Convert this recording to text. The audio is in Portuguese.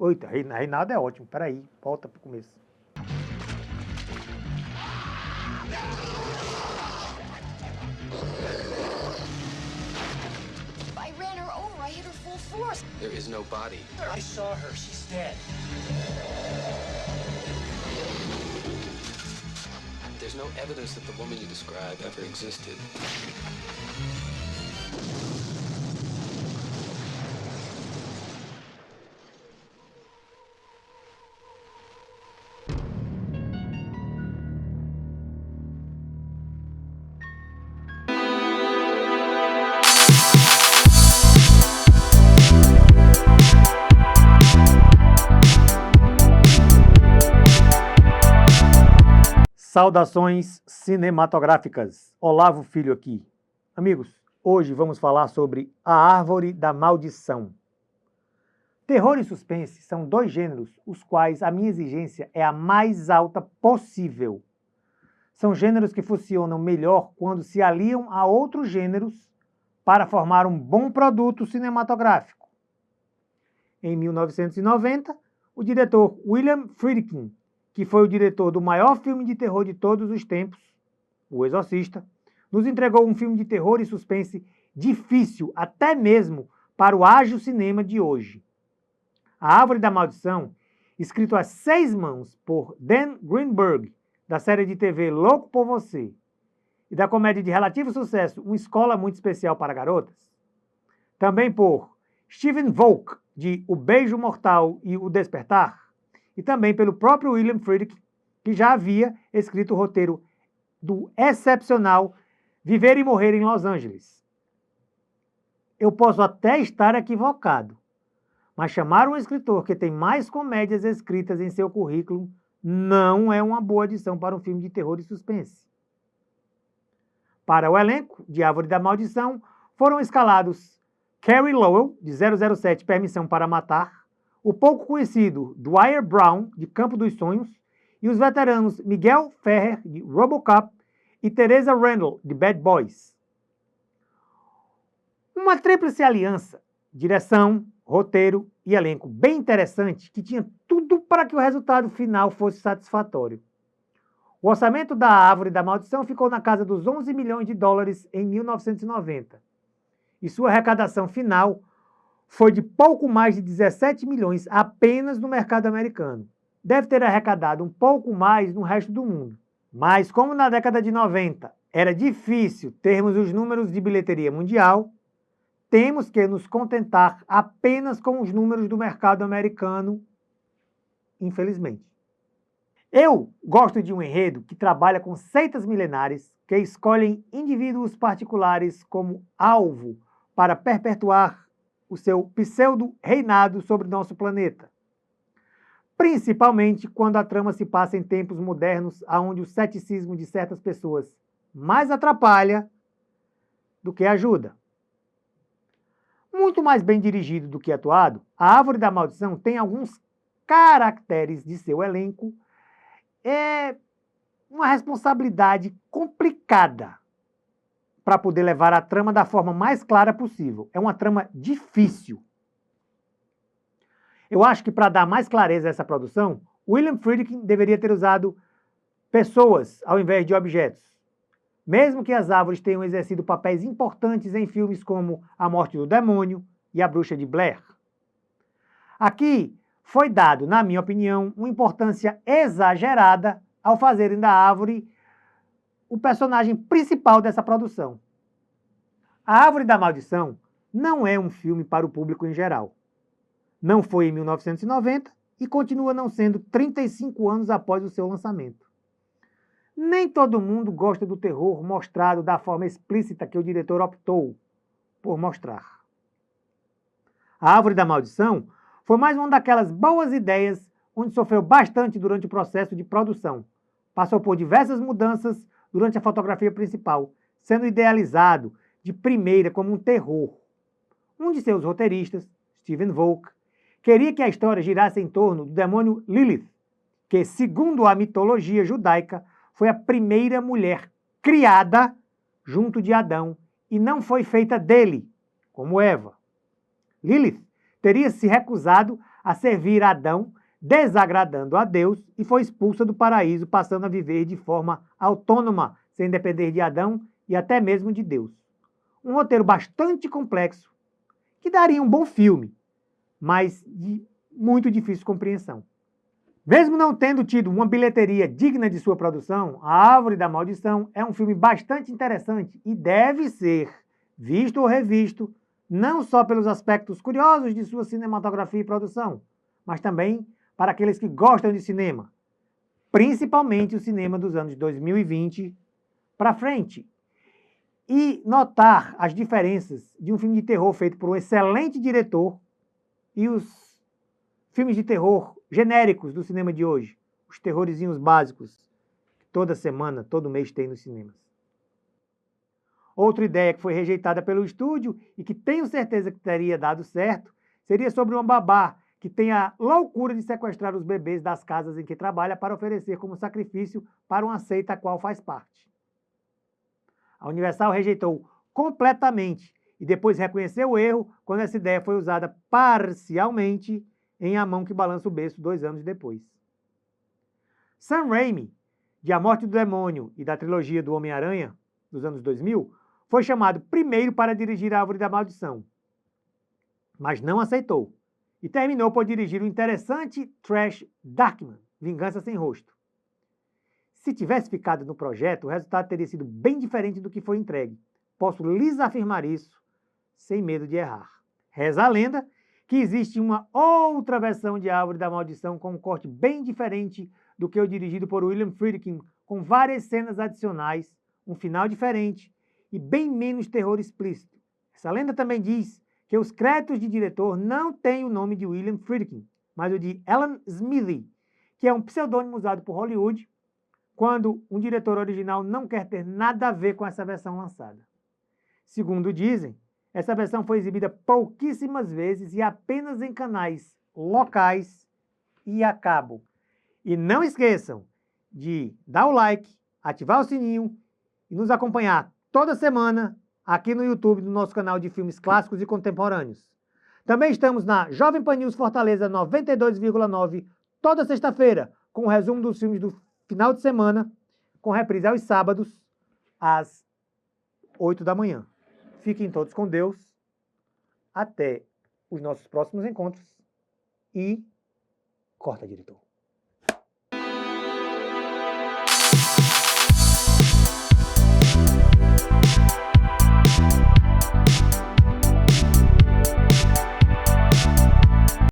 Oita, Reinado é ótimo. Peraí, volta pro começo. I ran her over. I hit her full force. There is no body. I saw her. She's dead. There's no evidence that the woman you describe ever existed. Saudações cinematográficas. Olavo Filho aqui. Amigos, hoje vamos falar sobre A Árvore da Maldição. Terror e suspense são dois gêneros os quais a minha exigência é a mais alta possível. São gêneros que funcionam melhor quando se aliam a outros gêneros para formar um bom produto cinematográfico. Em 1990, o diretor William Friedkin, que foi o diretor do maior filme de terror de todos os tempos, O Exorcista, nos entregou um filme de terror e suspense difícil até mesmo para o ágil cinema de hoje. A Árvore da Maldição, escrito a 6 mãos por Dan Greenberg, da série de TV Louco por Você, e da comédia de relativo sucesso Uma Escola Muito Especial para Garotas, também por Steven Volk, de O Beijo Mortal e O Despertar, e também pelo próprio William Friedkin, que já havia escrito o roteiro do excepcional Viver e Morrer em Los Angeles. Eu posso até estar equivocado, mas chamar um escritor que tem mais comédias escritas em seu currículo não é uma boa adição para um filme de terror e suspense. Para o elenco de Árvore da Maldição, foram escalados Carey Lowell, de 007 Permissão para Matar, o pouco conhecido Dwyer Brown, de Campo dos Sonhos, e os veteranos Miguel Ferrer, de RoboCop, e Teresa Randall, de Bad Boys. Uma tríplice aliança, direção, roteiro e elenco bem interessante, que tinha tudo para que o resultado final fosse satisfatório. O orçamento da Árvore da Maldição ficou na casa dos 11 milhões de dólares em 1990, e sua arrecadação final foi de pouco mais de 17 milhões apenas no mercado americano. Deve ter arrecadado um pouco mais no resto do mundo. Mas como na década de 90 era difícil termos os números de bilheteria mundial, temos que nos contentar apenas com os números do mercado americano, infelizmente. Eu gosto de um enredo que trabalha com seitas milenares que escolhem indivíduos particulares como alvo para perpetuar o seu pseudo-reinado sobre nosso planeta. Principalmente quando a trama se passa em tempos modernos, onde o ceticismo de certas pessoas mais atrapalha do que ajuda. Muito mais bem dirigido do que atuado, A Árvore da Maldição tem alguns caracteres de seu elenco. É uma responsabilidade complicada para poder levar a trama da forma mais clara possível. É uma trama difícil. Eu acho que para dar mais clareza a essa produção, William Friedkin deveria ter usado pessoas ao invés de objetos. Mesmo que as árvores tenham exercido papéis importantes em filmes como A Morte do Demônio e A Bruxa de Blair. Aqui foi dado, na minha opinião, uma importância exagerada ao fazerem da árvore o personagem principal dessa produção. A Árvore da Maldição não é um filme para o público em geral. Não foi em 1990 e continua não sendo 35 anos após o seu lançamento. Nem todo mundo gosta do terror mostrado da forma explícita que o diretor optou por mostrar. A Árvore da Maldição foi mais uma daquelas boas ideias onde sofreu bastante durante o processo de produção. Passou por diversas mudanças durante a fotografia principal, sendo idealizado de primeira como um terror. Um de seus roteiristas, Steven Volk, queria que a história girasse em torno do demônio Lilith, que, segundo a mitologia judaica, foi a primeira mulher criada junto de Adão e não foi feita dele, como Eva. Lilith teria se recusado a servir Adão, desagradando a Deus, e foi expulsa do paraíso, passando a viver de forma autônoma, sem depender de Adão e até mesmo de Deus. Um roteiro bastante complexo, que daria um bom filme, mas de muito difícil compreensão. Mesmo não tendo tido uma bilheteria digna de sua produção, A Árvore da Maldição é um filme bastante interessante e deve ser visto ou revisto, não só pelos aspectos curiosos de sua cinematografia e produção, mas também para aqueles que gostam de cinema, principalmente o cinema dos anos 2020 para frente. E notar as diferenças de um filme de terror feito por um excelente diretor e os filmes de terror genéricos do cinema de hoje, os terrorzinhos básicos, que toda semana, todo mês tem nos cinemas. Outra ideia que foi rejeitada pelo estúdio e que tenho certeza que teria dado certo, seria sobre uma babá que tem a loucura de sequestrar os bebês das casas em que trabalha para oferecer como sacrifício para uma seita a qual faz parte. A Universal rejeitou completamente e depois reconheceu o erro quando essa ideia foi usada parcialmente em A Mão que Balança o Berço 2 anos depois. Sam Raimi, de A Morte do Demônio e da trilogia do Homem-Aranha, dos anos 2000, foi chamado primeiro para dirigir A Árvore da Maldição, mas não aceitou, e terminou por dirigir o interessante trash Darkman, Vingança Sem Rosto. Se tivesse ficado no projeto, o resultado teria sido bem diferente do que foi entregue. Posso lhes afirmar isso, sem medo de errar. Reza a lenda que existe uma outra versão de A Árvore da Maldição com um corte bem diferente do que o dirigido por William Friedkin, com várias cenas adicionais, um final diferente e bem menos terror explícito. Essa lenda também diz que os créditos de diretor não têm o nome de William Friedkin, mas o de Alan Smithee, que é um pseudônimo usado por Hollywood quando um diretor original não quer ter nada a ver com essa versão lançada. Segundo dizem, essa versão foi exibida pouquíssimas vezes e apenas em canais locais e a cabo. E não esqueçam de dar o like, ativar o sininho e nos acompanhar toda semana aqui no YouTube do nosso canal de filmes clássicos e contemporâneos. Também estamos na Jovem Pan News Fortaleza 92,9 toda sexta-feira com o resumo dos filmes do final de semana, com reprise aos sábados às 8 da manhã. Fiquem todos com Deus. Até os nossos próximos encontros. E corta, diretor.